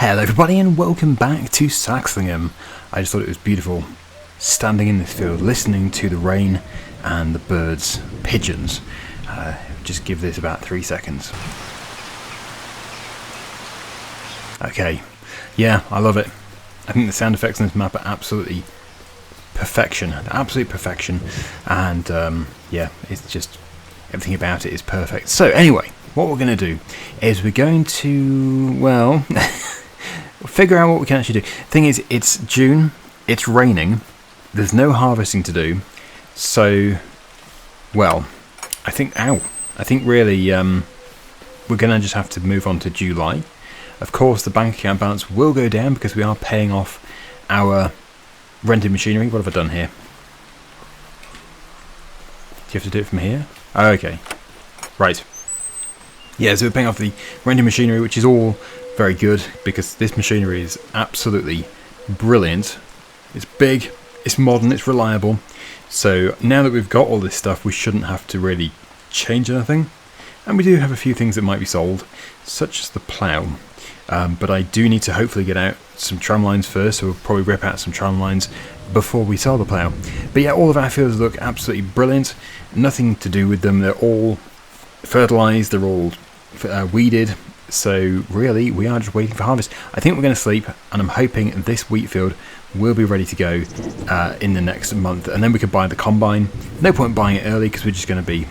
Hello everybody and welcome back to SAXLINGHAM. I just thought it was beautiful standing in this field, listening to the rain and the birds, pigeons. Just give this about 3 seconds. Okay, yeah, I love it. I think the sound effects on this map are absolutely perfection, and yeah, it's just, everything about it is perfect. So anyway, what we're going to do is we're going to, well, figure out what we can actually do. Thing is, it's June, it's raining, there's no harvesting to do, so, well, I think really we're going to just have to move on to July. Of course, the bank account balance will go down because we are paying off our rented machinery. What have I done here? Do you have to do it from here? Oh, okay. Right. Yeah, so we're paying off the rented machinery, which is all very good because this machinery is absolutely brilliant. It's big, it's modern, it's reliable. So now that we've got all this stuff, we shouldn't have to really change anything. And we do have a few things that might be sold, such as the plough. But I do need to hopefully get out some tram lines first, so we'll probably rip out some tram lines before we sell the plough. But yeah, all of our fields look absolutely brilliant. Nothing to do with them. They're all fertilised, they're all weeded. So really, we are just waiting for harvest. I think we're going to sleep, and I'm hoping this wheat field will be ready to go in the next month. And then we can buy the combine. No point buying it early because we're just going to be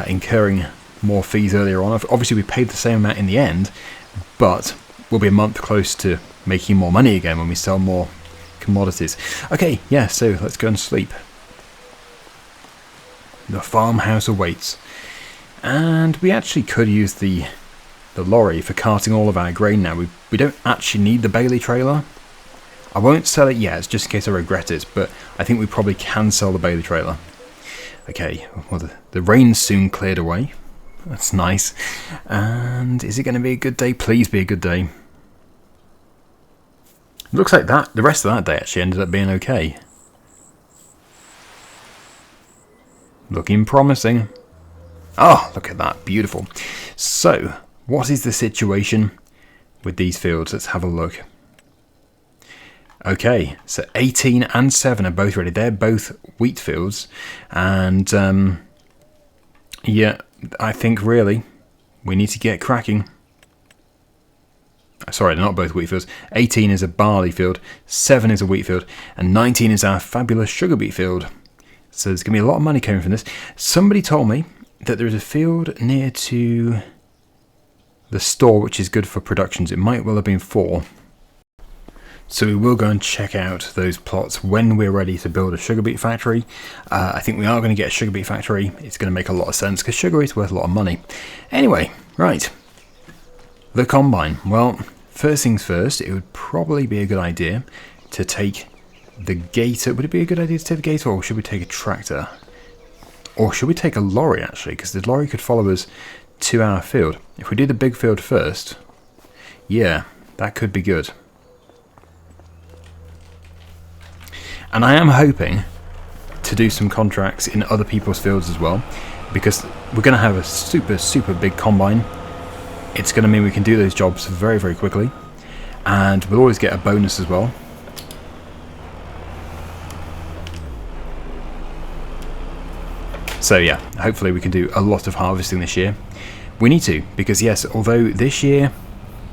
incurring more fees earlier on. Obviously, we paid the same amount in the end, but we'll be a month close to making more money again when we sell more commodities. Okay, yeah, so let's go and sleep. The farmhouse awaits. And we actually could use the lorry for carting all of our grain now. We don't actually need the Bailey trailer. I won't sell it yet, just in case I regret it, but I think we probably can sell the Bailey trailer. Okay, well, the rain's soon cleared away. That's nice. And is it going to be a good day? Please be a good day. Looks like the rest of that day actually ended up being okay. Looking promising. Oh, look at that. Beautiful. So, what is the situation with these fields? Let's have a look. Okay, so 18 and 7 are both ready. They're both wheat fields. And, yeah, I think really we need to get cracking. Sorry, they're not both wheat fields. 18 is a barley field, 7 is a wheat field, and 19 is our fabulous sugar beet field. So there's going to be a lot of money coming from this. Somebody told me that there is a field near to the store which is good for productions. It might well have been 4. So we will go and check out those plots when we're ready to build a sugar beet factory. I think we are going to get a sugar beet factory. It's going to make a lot of sense because sugar is worth a lot of money. Anyway, right. The combine. Well, first things first, it would probably be a good idea to take the gator. Would it be a good idea to take the gator, or should we take a tractor? Or should we take a lorry actually? Because the lorry could follow us to our field. If we do the big field first, yeah, that could be good. And I am hoping to do some contracts in other people's fields as well, because we're going to have a super big combine. It's going to mean we can do those jobs very, very quickly, and we'll always get a bonus as well. So yeah, hopefully we can do a lot of harvesting this year. We need to, because yes, although this year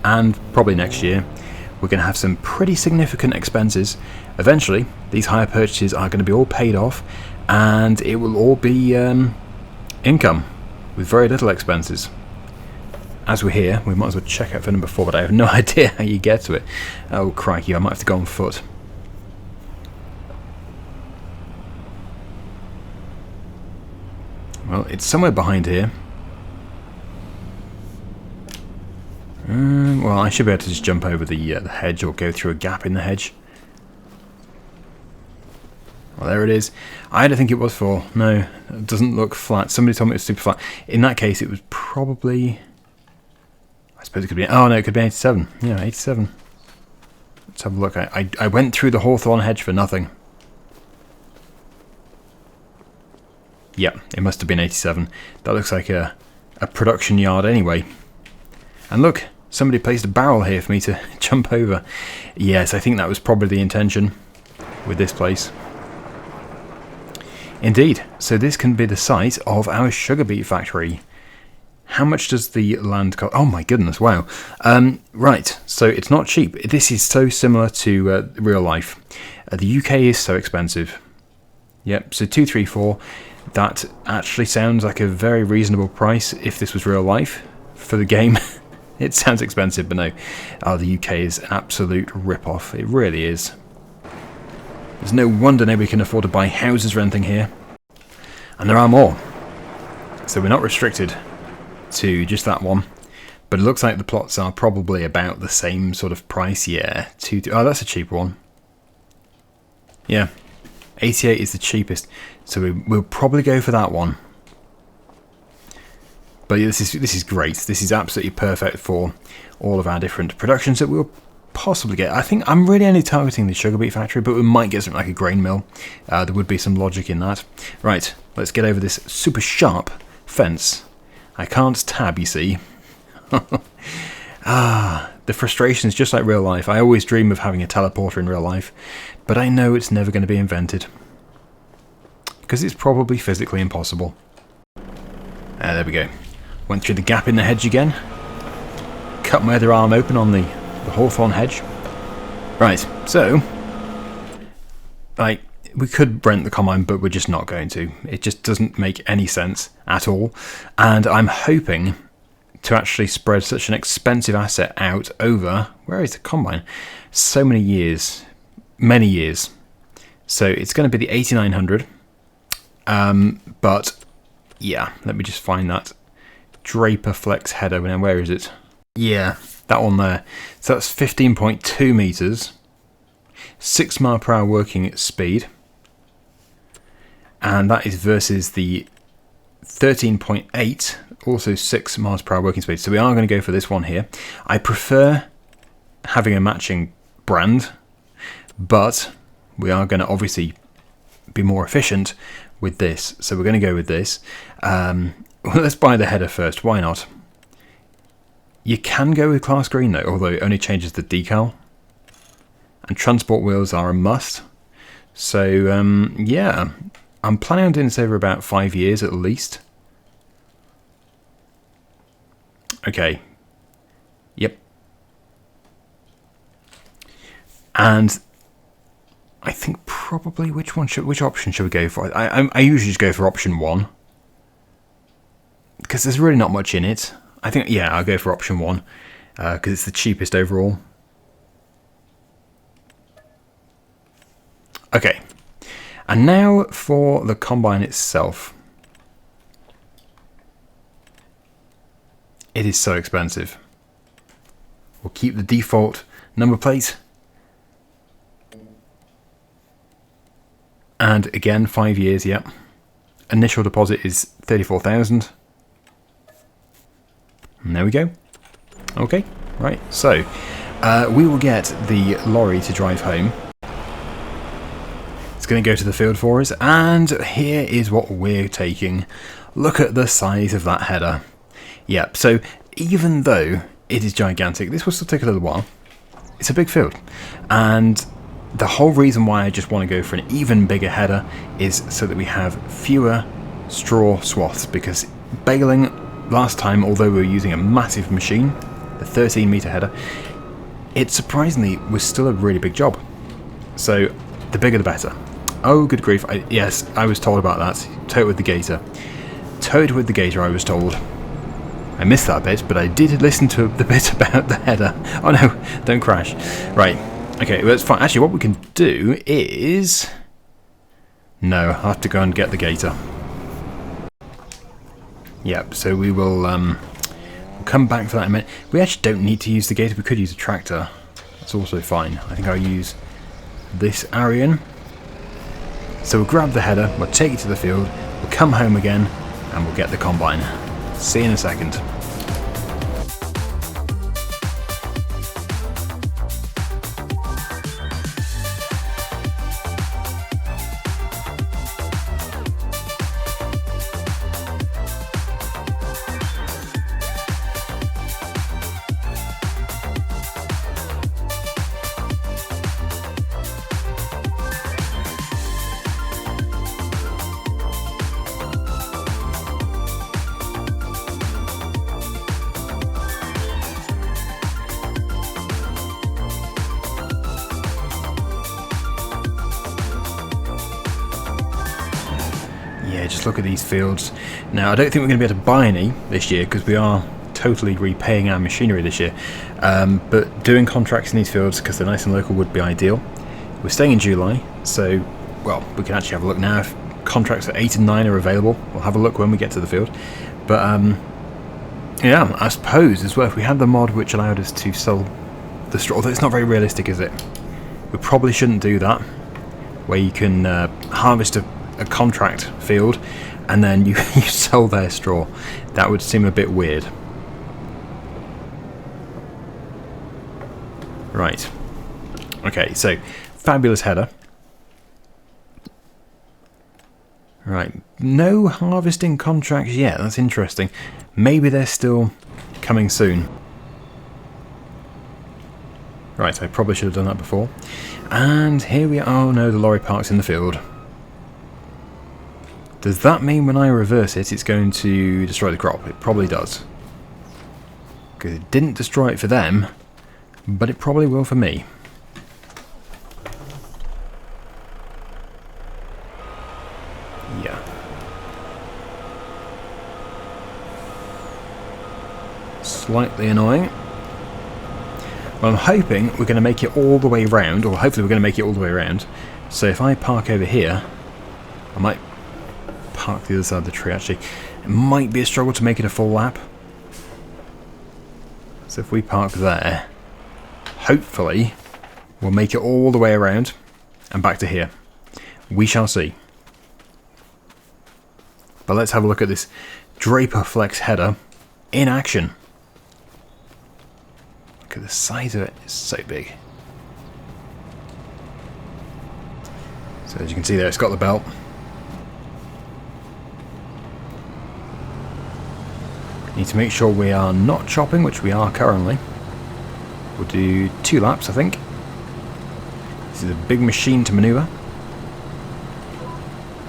and probably next year we're going to have some pretty significant expenses, eventually these hire purchases are going to be all paid off, and it will all be income with very little expenses. As we're here, we might as well check out for number 4, but I have no idea how you get to it. Oh crikey, I might have to go on foot. Well, it's somewhere behind here. Well, I should be able to just jump over the hedge or go through a gap in the hedge. Well, there it is. I don't think it was 4. No, it doesn't look flat. Somebody told me it was super flat. In that case, it was probably... I suppose it could be... Oh, no, it could be 87. Yeah, 87. Let's have a look. I went through the hawthorn hedge for nothing. Yeah, it must have been 87. That looks like a production yard anyway. And look, Somebody placed a barrel here for me to jump over. Yes, I think that was probably the intention with this place. Indeed, so this can be the site of our sugar beet factory. How much does the land cost? Oh my goodness, wow. Right, so it's not cheap. This is so similar to real life. The UK is so expensive. Yep, so 234. That actually sounds like a very reasonable price if this was real life for the game. It sounds expensive, but no. The UK is an absolute rip-off. It really is. There's no wonder nobody can afford to buy houses or anything here. And there are more. So we're not restricted to just that one. But it looks like the plots are probably about the same sort of price. Yeah, oh, that's a cheaper one. Yeah, 88 is the cheapest. So we'll probably go for that one. But yeah, this is great. This is absolutely perfect for all of our different productions that we'll possibly get. I think I'm really only targeting the sugar beet factory, but we might get something like a grain mill. There would be some logic in that. Right, let's get over this super sharp fence. I can't tab, you see. The frustration is just like real life. I always dream of having a teleporter in real life, but I know it's never going to be invented. Because it's probably physically impossible. There we go. Went through the gap in the hedge again. Cut my other arm open on the hawthorn hedge. Right, so we could rent the combine, but we're just not going to. It just doesn't make any sense at all. And I'm hoping to actually spread such an expensive asset out over, where is the combine? So many years. Many years. So it's going to be the 8900. But yeah, let me just find that Draper Flex header. Now, where is it? Yeah, that one there. So that's 15.2 meters, 6 mile per hour working speed, and that is versus the 13.8, also 6 miles per hour working speed. So we are going to go for this one here. I prefer having a matching brand, but we are going to obviously be more efficient with this. So we're going to go with this. Well, let's buy the header first. Why not? You can go with class green though, although it only changes the decal. And transport wheels are a must. So yeah, I'm planning on doing this over about 5 years at least. Okay. Yep. And I think probably which option should we go for? I usually just go for option 1 because there's really not much in it. I think, yeah, I'll go for option 1 because it's the cheapest overall. Okay, and now for the combine itself. It is so expensive. We'll keep the default number plate. And again, 5 years, yep. Initial deposit is 34,000. And there we go. Okay, right. So, we will get the lorry to drive home. It's going to go to the field for us. And here is what we're taking. Look at the size of that header. Yep, so even though it is gigantic, this will still take a little while. It's a big field. And the whole reason why I just want to go for an even bigger header is so that we have fewer straw swaths, because baling last time, although we were using a massive machine, the 13-meter header, it surprisingly was still a really big job. So the bigger the better. Oh, good grief. Yes, I was told about that. Tow it with the gator. Tow it with the gator, I was told. I missed that bit, but I did listen to the bit about the header. Oh no, don't crash. Right. Okay, well, that's fine. Actually, what we can do is... No, I'll have to go and get the gator. Yep, so we will we'll come back for that in a minute. We actually don't need to use the gator. We could use a tractor. That's also fine. I think I'll use this Arian. So we'll grab the header, we'll take it to the field, we'll come home again, and we'll get the combine. See you in a second. just look at these fields. Now, I don't think we're going to be able to buy any this year because we are totally repaying our machinery this year. But doing contracts in these fields, because they're nice and local, would be ideal. We're staying in July, so, well, we can actually have a look now. If contracts at 8 and 9 are available, we'll have a look when we get to the field. But, yeah, I suppose as well, if we had the mod which allowed us to sell the straw, although it's not very realistic, is it? We probably shouldn't do that, where you can harvest a contract field and then you sell their straw. That would seem a bit weird. Right. Okay, so fabulous header. Right, no harvesting contracts yet. That's interesting. Maybe they're still coming soon. Right, I probably should have done that before. And here we are. Oh no, the lorry park's in the field. Does that mean when I reverse it, it's going to destroy the crop? It probably does. Because it didn't destroy it for them, but it probably will for me. Yeah. Slightly annoying. Well, I'm hoping we're going to make it all the way round, or hopefully we're going to make it all the way around. So if I park over here, I might park the other side of the tree actually. It might be a struggle to make it a full lap. So if we park there, hopefully we'll make it all the way around and back to here. We shall see. But let's have a look at this Draper Flex header in action. Look at the size of it, it's so big. So as you can see there, it's got the belt. Need to make sure we are not chopping, which we are currently. We'll do 2 laps, I think. This is a big machine to manoeuvre.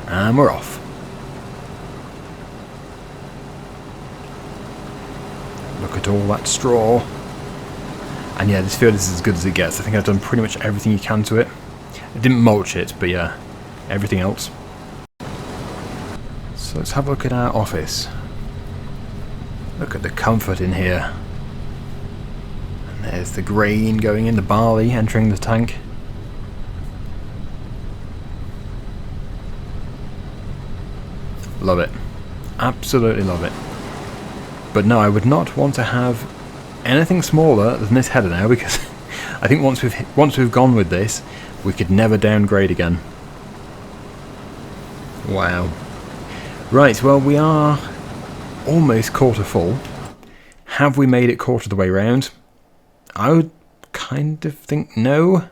And we're off. Look at all that straw. And yeah, this field is as good as it gets. I think I've done pretty much everything you can to it. I didn't mulch it, but yeah, everything else. So let's have a look at our office. Look at the comfort in here. And there's the grain going in, the barley entering the tank. Love it. Absolutely love it. But no, I would not want to have anything smaller than this header now, because I think once we've gone with this, we could never downgrade again. Wow. Right, well, we are almost quarter full. Have we made it quarter the way round? I would kind of think no.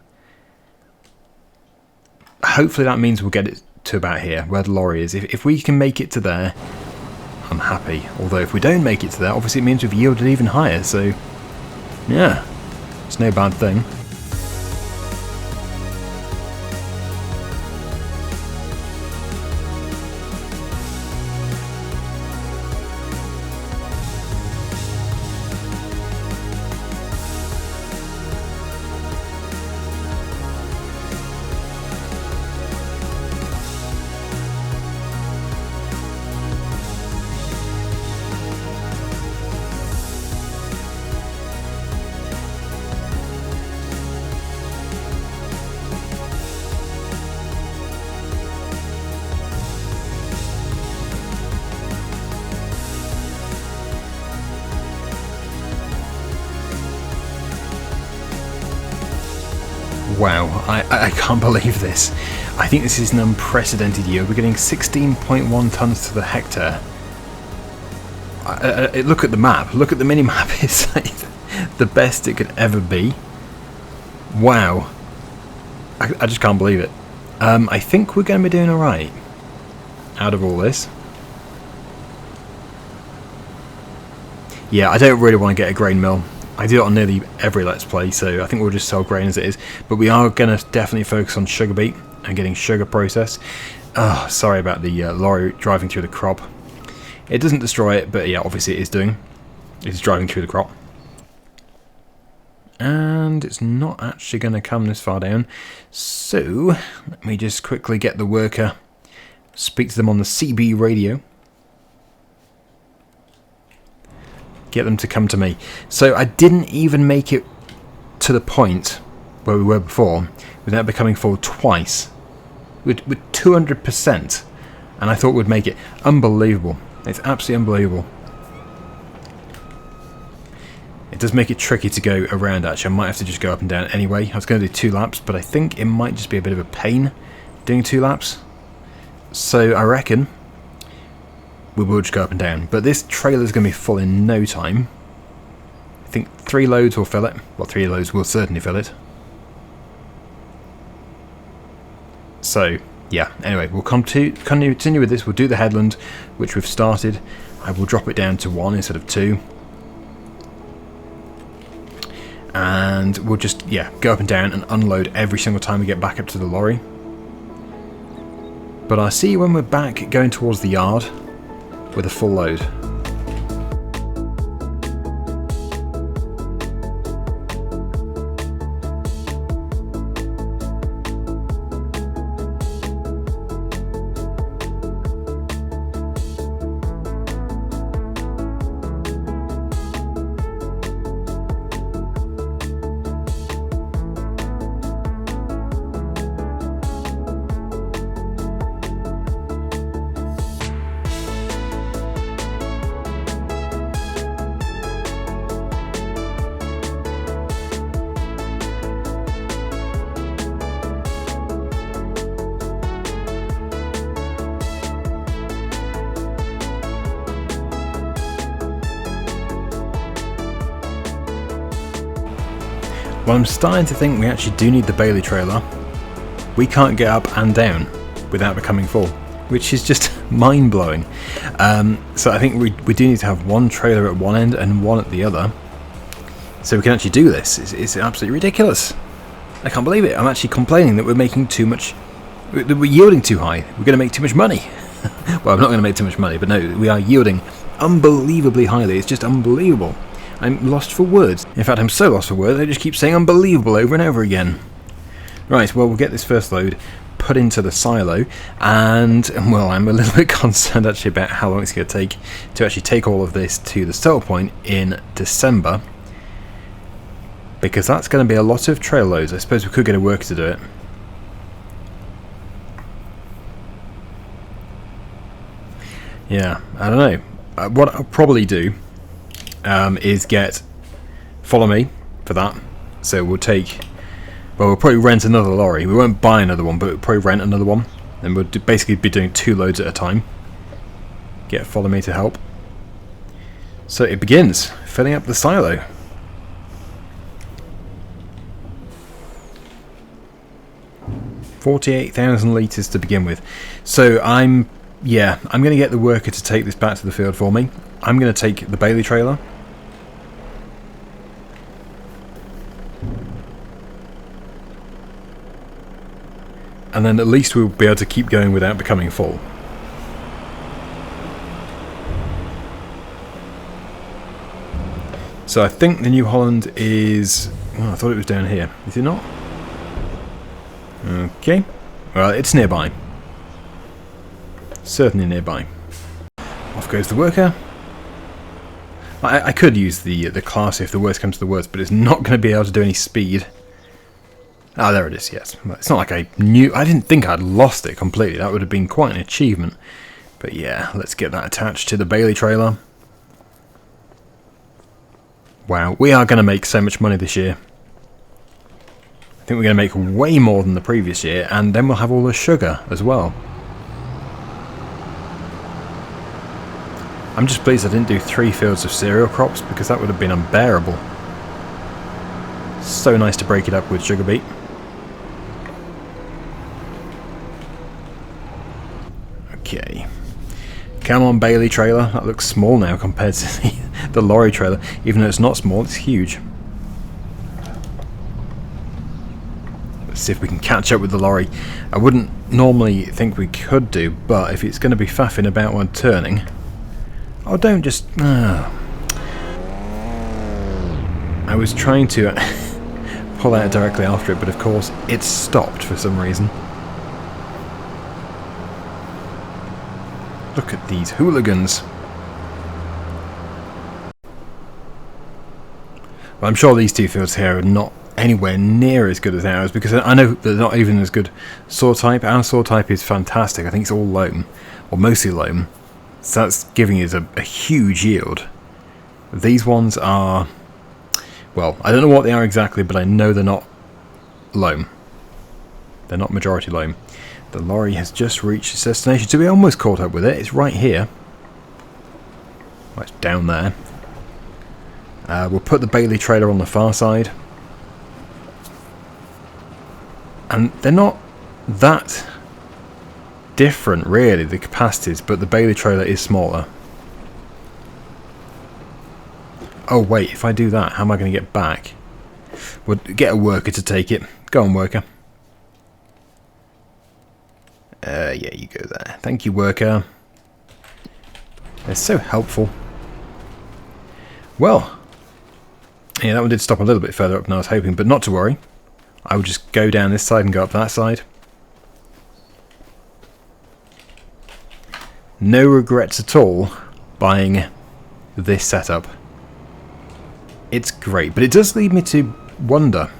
Hopefully that means we'll get it to about here, where the lorry is. If we can make it to there, I'm happy. Although if we don't make it to there, obviously it means we've yielded even higher, so yeah, it's no bad thing. Wow, I can't believe this. I think this is an unprecedented year. We're getting 16.1 tonnes to the hectare. Look at the map. Look at the mini-map. It's like the best it could ever be. Wow. I just can't believe it. I think we're going to be doing alright out of all this. Yeah, I don't really want to get a grain mill. I do it on nearly every Let's Play, so I think we'll just sell grain as it is. But we are going to definitely focus on sugar beet and getting sugar processed. Oh, sorry about the lorry driving through the crop. It doesn't destroy it, but yeah, obviously it is doing. It's driving through the crop. And it's not actually going to come this far down. So, let me just quickly get the worker speak to them on the CB radio. Get them to come to me. So I didn't even make it to the point where we were before without becoming full twice. With 200%. And I thought we'd make it. Unbelievable. It's absolutely unbelievable. It does make it tricky to go around, actually. I might have to just go up and down anyway. I was going to do 2 laps, but I think it might just be a bit of a pain doing 2 laps. So I reckon we will just go up and down. But this trailer is going to be full in no time. I think 3 loads will fill it. Well, 3 loads will certainly fill it. So, yeah. Anyway, we'll continue with this. We'll do the headland, which we've started. I will drop it down to 1 instead of 2. And we'll just, yeah, go up and down and unload every single time we get back up to the lorry. But I'll see you when we're back going towards the yard with a full load. Well, I'm starting to think we actually do need the Bailey trailer. We can't get up and down without becoming full, which is just mind-blowing. So I think we do need to have 1 trailer at one end and 1 at the other, so we can actually do this. It's absolutely ridiculous. I can't believe it. I'm actually complaining that we're making too much, that we're yielding too high. We're going to make too much money. Well, I'm not going to make too much money, but no, we are yielding unbelievably highly. It's just unbelievable. I'm lost for words. In fact, I'm so lost for words, I just keep saying unbelievable over and over again. Right, well, we'll get this first load put into the silo, and, well, I'm a little bit concerned actually about how long it's going to take to actually take all of this to the sell point in December, because that's going to be a lot of trail loads. I suppose we could get a worker to do it. Yeah, I don't know. What I'll probably do is follow me for that. So we'll probably rent another lorry. We won't buy another one, but we'll probably rent another one, and we'll basically be doing 2 loads at a time. Get follow me to help. So it begins filling up the silo. $48,000 litres to begin with. So I'm going to get the worker to take this back to the field for me. I'm going to take the Bailey trailer. And then at least we'll be able to keep going without becoming full. So I think the New Holland is... Well, I thought it was down here. Is it not? Okay. Well, it's nearby. Certainly nearby. Off goes the worker. I could use the class if the worst comes to the worst, but it's not going to be able to do any speed. Ah, there it is, yes. It's not like I didn't think I'd lost it completely. That would have been quite an achievement. But yeah, let's get that attached to the Bailey trailer. Wow, we are going to make so much money this year. I think we're going to make way more than the previous year, and then we'll have all the sugar as well. I'm just pleased I didn't do 3 fields of cereal crops, because that would have been unbearable. So nice to break it up with sugar beet. Okay. Come on, Bailey trailer. That looks small now compared to the lorry trailer. Even though it's not small, it's huge. Let's see if we can catch up with the lorry. I wouldn't normally think we could do, but if it's going to be faffing about when turning... Oh, don't just... I was trying to pull out directly after it, but of course it stopped for some reason. Look at these hooligans. Well, I'm sure these two fields here are not anywhere near as good as ours, because I know they're not even as good soil type. Our soil type is fantastic. I think it's all loam, or mostly loam. So that's giving us a huge yield. These ones are, well, I don't know what they are exactly, but I know they're not loam. They're not majority loam. The lorry has just reached its destination, so we almost caught up with it. It's right here. Well, it's down there. We'll put the Bailey trailer on the far side. And they're not that different, really, the capacities, but the Bailey trailer is smaller. Oh, wait, if I do that, how am I going to get back? We'll get a worker to take it. Go on, worker. Yeah, you go there. Thank you, worker. They're so helpful. Well, yeah, that one did stop a little bit further up than I was hoping, but not to worry. I will just go down this side and go up that side. No regrets at all buying this setup. It's great, but it does lead me to wonder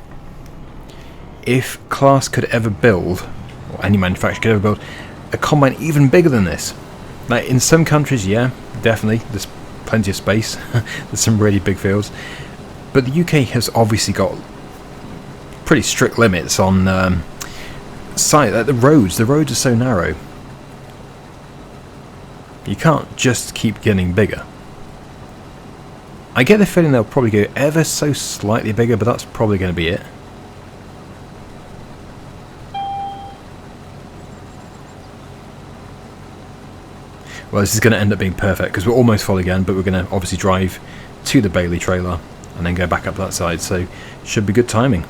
if Class could ever build, or any manufacturer could ever build, a combine even bigger than this. Like in some countries, yeah, definitely, there's plenty of space. There's some really big fields. But the UK has obviously got pretty strict limits on site. The roads are so narrow. You can't just keep getting bigger. I get the feeling they'll probably go ever so slightly bigger, but that's probably going to be it. Well, this is going to end up being perfect because we're almost full again, but we're going to obviously drive to the Bailey trailer and then go back up that side, so should be good timing.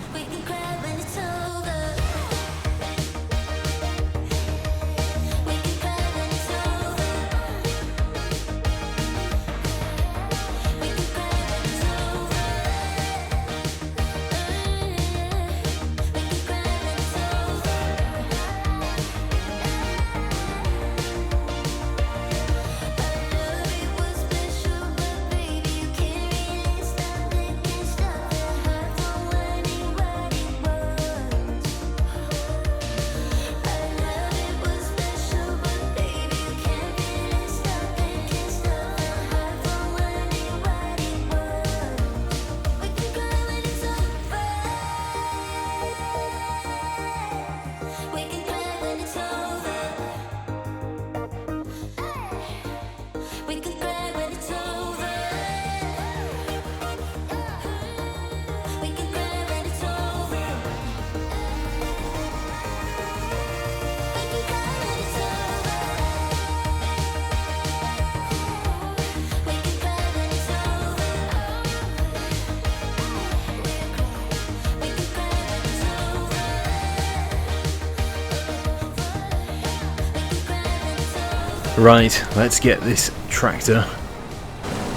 Right, let's get this tractor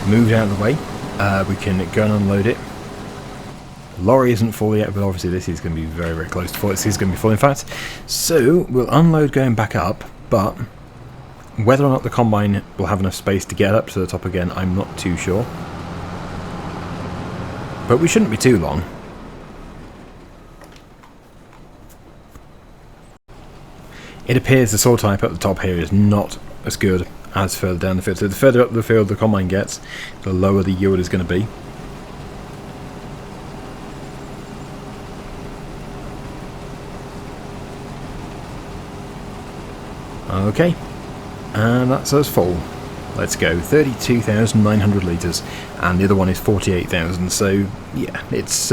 moved out of the way. We can go and unload it. The lorry isn't full yet, but obviously this is going to be very, very close to full. This is going to be full, in fact. So we'll unload going back up, but whether or not the combine will have enough space to get up to the top again, I'm not too sure. But we shouldn't be too long. It appears the soil type at the top here is not as good as further down the field. So the further up the field the combine gets, the lower the yield is going to be. Okay, and that's us full. Let's go. 32,900 litres, and the other one is 48,000. So yeah, it's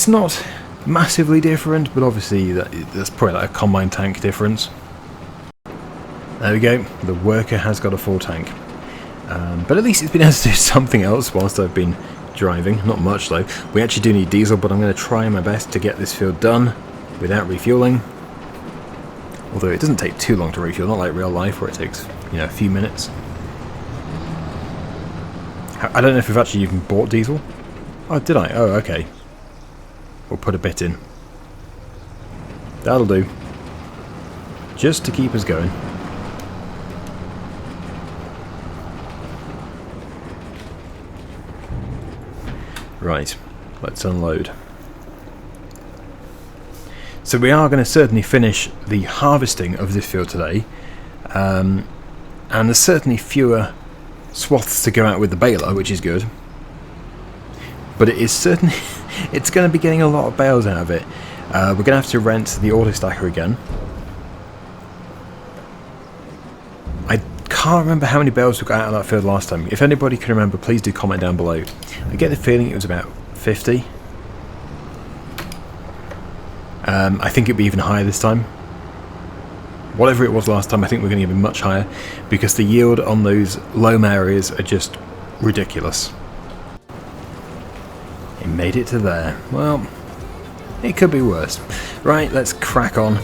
not massively different, but obviously that's probably like a combine tank difference. There we go, the worker has got a full tank. But at least it's been able to do something else whilst I've been driving. Not much though. We actually do need diesel, but I'm going to try my best to get this field done without refuelling. Although it doesn't take too long to refuel, not like real life where it takes, you know, a few minutes. I don't know if we've actually even bought diesel. Oh, did I? Oh, okay. We'll put a bit in. That'll do. Just to keep us going. Right, let's unload. So we are going to certainly finish the harvesting of this field today, and there's certainly fewer swaths to go out with the baler, which is good. But it is certainly it's going to be getting a lot of bales out of it. We're going to have to rent the auto stacker again. I can't remember how many bales we got out of that field last time. If anybody can remember, please do comment down below. I get the feeling it was about 50. I think it'd be even higher this time. Whatever it was last time, I think we're going to get much higher because the yield on those loam areas are just ridiculous. It made it to there. Well, it could be worse. Right, let's crack on.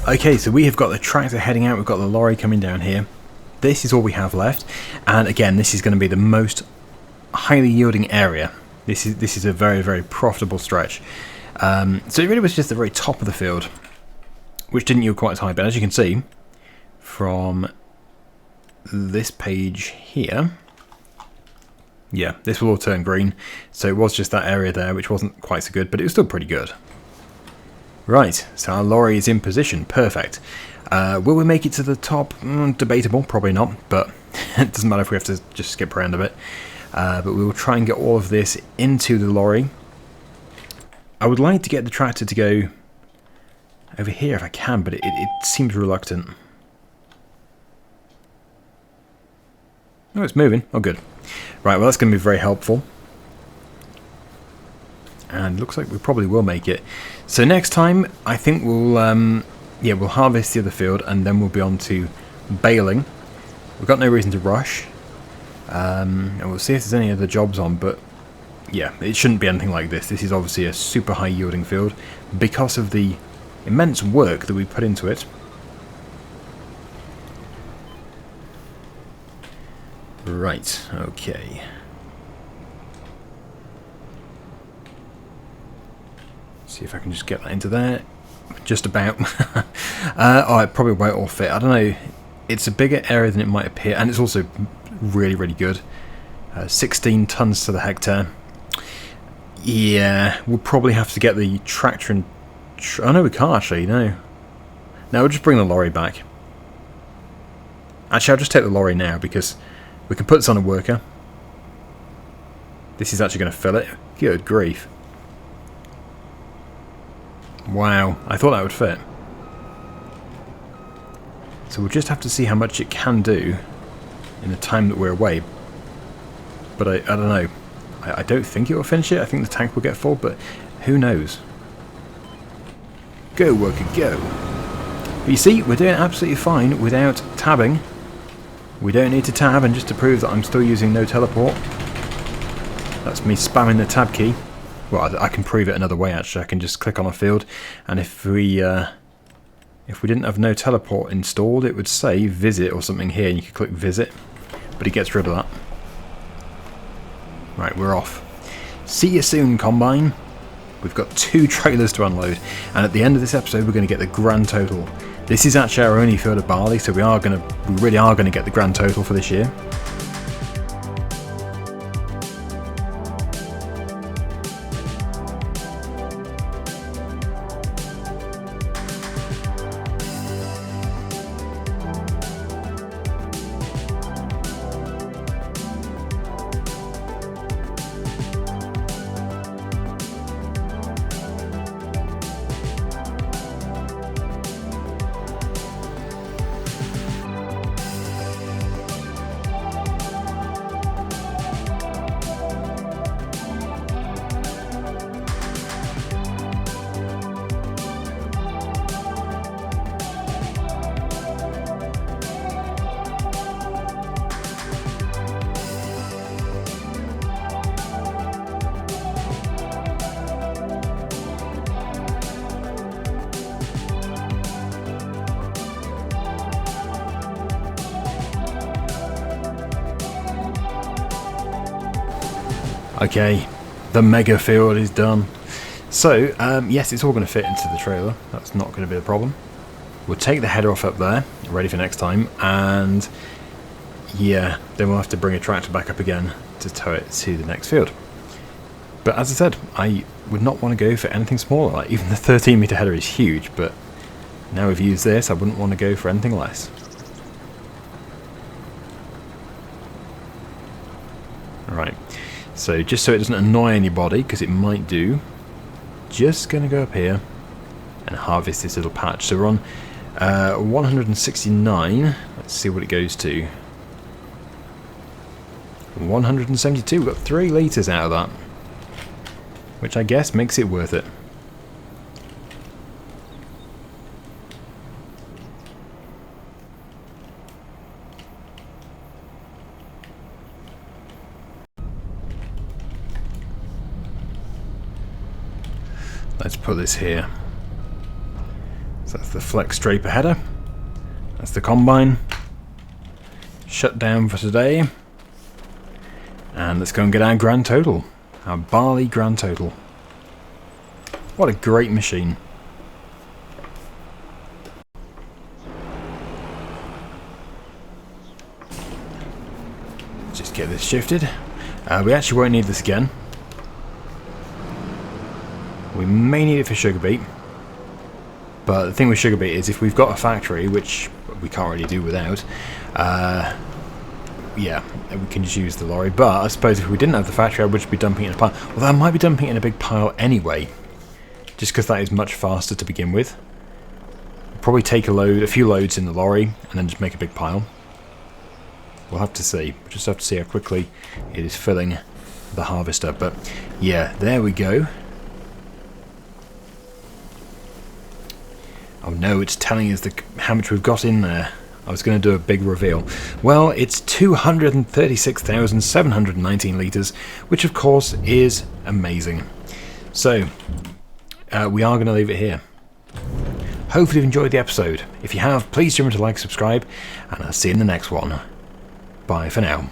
Okay, so we have got the tractor heading out, we've got the lorry coming down here. This is all we have left, and again, this is going to be the most highly yielding area. This is a very, very profitable stretch. So it really was just the very top of the field, which didn't yield quite as high, but as you can see from this page here, yeah, this will all turn green. So it was just that area there, which wasn't quite so good, but it was still pretty good. Right, so our lorry is in position, perfect. Will we make it to the top? Debatable, probably not, but it doesn't matter if we have to just skip around a bit. But we will try and get all of this into the lorry. I would like to get the tractor to go over here if I can, but it seems reluctant. Oh, it's moving. Oh, good. Right, well, that's going to be very helpful. And looks like we probably will make it. So next time, I think we'll we'll harvest the other field, and then we'll be on to baling. We've got no reason to rush. And we'll see if there's any other jobs on, but yeah, it shouldn't be anything like this. This is obviously a super high yielding field because of the immense work that we put into it. Right, okay. See if I can just get that into there. Just about. Oh, it probably won't all fit. I don't know. It's a bigger area than it might appear, and it's also really, really good. 16 tons to the hectare. Yeah, we'll probably have to get the tractor and... oh, no, we can't actually, no. No, we'll just bring the lorry back. Actually, I'll just take the lorry now, because we can put this on a worker. This is actually going to fill it. Good grief. Wow, I thought that would fit. So we'll just have to see how much it can do in the time that we're away. But I don't know. I don't think it will finish it. I think the tank will get full, but who knows? Go, worker, go. But you see, we're doing absolutely fine without tabbing. We don't need to tab, and just to prove that I'm still using no teleport, that's me spamming the tab key. Well, I can prove it another way actually. I can just click on a field, and if we didn't have no teleport installed, it would say visit or something here, and you could click visit, but it gets rid of that. Right, we're off. See you soon, Combine. We've got 2 trailers to unload, and at the end of this episode we're going to get the grand total. This is actually our only field of barley, so we really are going to get the grand total for this year. Okay, the mega field is done. So, yes, it's all going to fit into the trailer. That's not going to be a problem. We'll take the header off up there, ready for next time, and yeah, then we'll have to bring a tractor back up again to tow it to the next field. But as I said, I would not want to go for anything smaller. Like, even the 13-meter header is huge, but now we've used this, I wouldn't want to go for anything less. Alright. So just so it doesn't annoy anybody, because it might do, just going to go up here and harvest this little patch. So we're on 169. Let's see what it goes to. 172. We've got 3 litres out of that, which I guess makes it worth it. Let's put this here. So that's the flex draper header. That's the combine. Shut down for today. And let's go and get our grand total. Our barley grand total. What a great machine. Just get this shifted. We actually won't need this again. We may need it for sugar beet, but the thing with sugar beet is if we've got a factory, which we can't really do without, yeah, we can just use the lorry. But I suppose if we didn't have the factory, I would just be dumping it in a pile. Although I might be dumping it in a big pile anyway, just because that is much faster to begin with. Probably take a few loads in the lorry, and then just make a big pile. We'll have to see. We'll just have to see how quickly it is filling the harvester. But yeah, there we go. Oh no, it's telling us how much we've got in there. I was going to do a big reveal. Well, it's 236,719 litres, which of course is amazing. So, we are going to leave it here. Hopefully you've enjoyed the episode. If you have, please remember to like, subscribe, and I'll see you in the next one. Bye for now.